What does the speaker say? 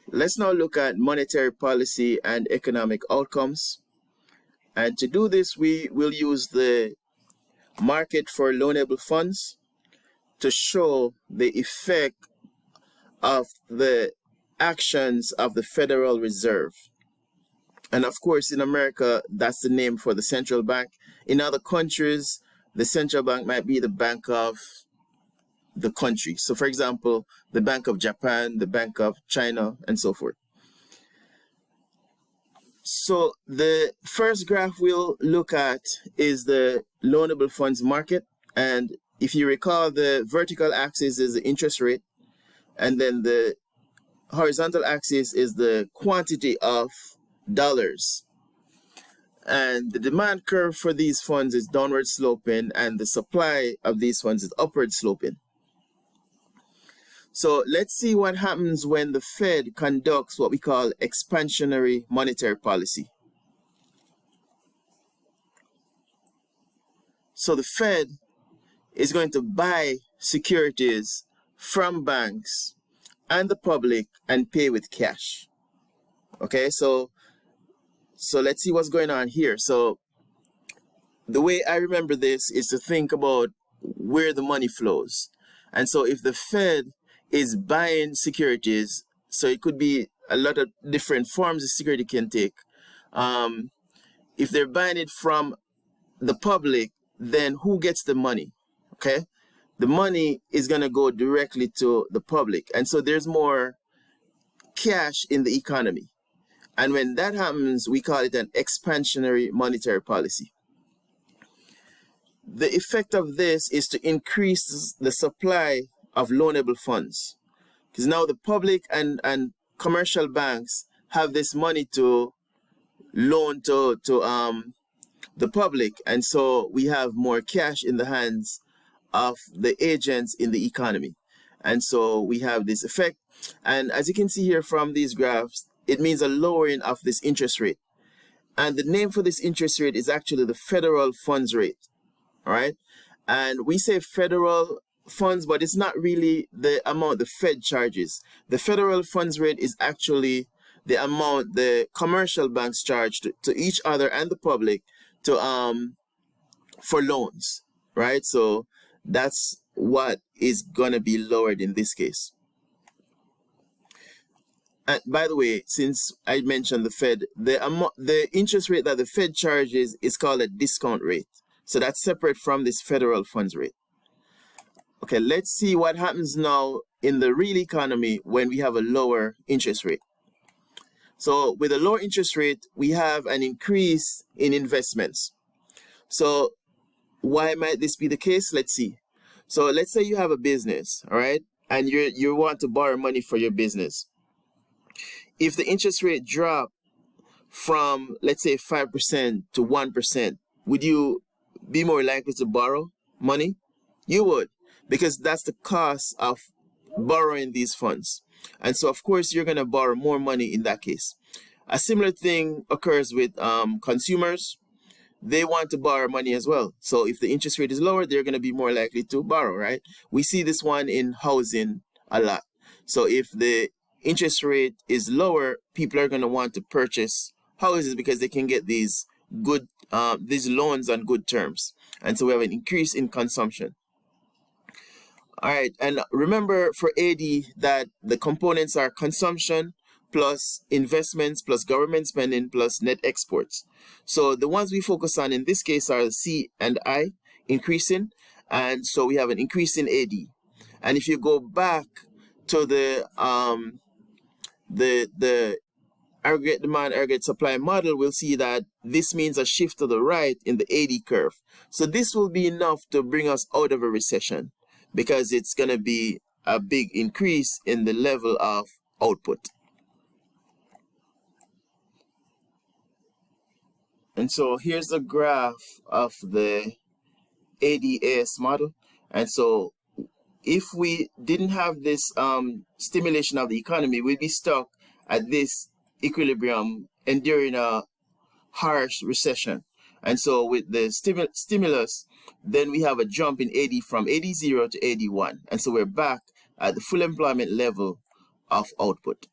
Let's now look at monetary policy and economic outcomes. And to do this, we will use the market for loanable funds to show the effect of the actions of the Federal Reserve. And of course, in America, that's the name for the central bank. In other countries, the central bank might be the bank of the country. So for example, the Bank of Japan, the Bank of China, and so forth. So the first graph we'll look at is the loanable funds market. And if you recall, the vertical axis is the interest rate. And then the horizontal axis is the quantity of dollars. And the demand curve for these funds is downward sloping, and the supply of these funds is upward sloping. So let's see what happens when the Fed conducts what we call expansionary monetary policy. So the Fed is going to buy securities from banks and the public and pay with cash. Okay, so let's see what's going on here. So the way I remember this is to think about where the money flows. And so if the Fed is buying securities, so it could be a lot of different forms the security can take. If they're buying it from the public, then who gets the money? Okay, the money is going to go directly to the public, and so there's more cash in the economy. And when that happens, we call it an expansionary monetary policy. The effect of this is to increase the supply of loanable funds, because now the public and commercial banks have this money to loan to the public, and so we have more cash in the hands of the agents in the economy, and so we have this effect. And as you can see here from these graphs, it means a lowering of this interest rate, and the name for this interest rate is actually the federal funds rate. All right, and we say federal funds, but it's not really the amount the Fed charges. The federal funds rate is actually the amount the commercial banks charge to each other and the public to for loans, right? So that's what is gonna be lowered in this case. And by the way, since I mentioned the Fed, the interest rate that the Fed charges is called a discount rate. So that's separate from this federal funds rate. Okay, let's see what happens now in the real economy when we have a lower interest rate. So with a lower interest rate, we have an increase in investments. So why might this be the case? Let's see. So let's say you have a business, all right, and you want to borrow money for your business. If the interest rate drop from, let's say, 5% to 1%, would you be more likely to borrow money? You would, because that's the cost of borrowing these funds. And so, of course, you're going to borrow more money in that case. A similar thing occurs with consumers. They want to borrow money as well. So if the interest rate is lower, they're going to be more likely to borrow, right? We see this one in housing a lot. So if the interest rate is lower, people are going to want to purchase houses because they can get these good these loans on good terms. And so we have an increase in consumption. All right, and remember for AD that the components are consumption plus investments plus government spending plus net exports. So the ones we focus on in this case are C and I increasing, and so we have an increase in AD. And if you go back to the aggregate demand, aggregate supply model, we'll see that this means a shift to the right in the AD curve. So this will be enough to bring us out of a recession, because it's going to be a big increase in the level of output. And so here's a graph of the ADAS model. And so if we didn't have this stimulation of the economy, we'd be stuck at this equilibrium enduring a harsh recession. And so with the stimulus, then we have a jump in AD from AD0 to AD1. And so we're back at the full employment level of output.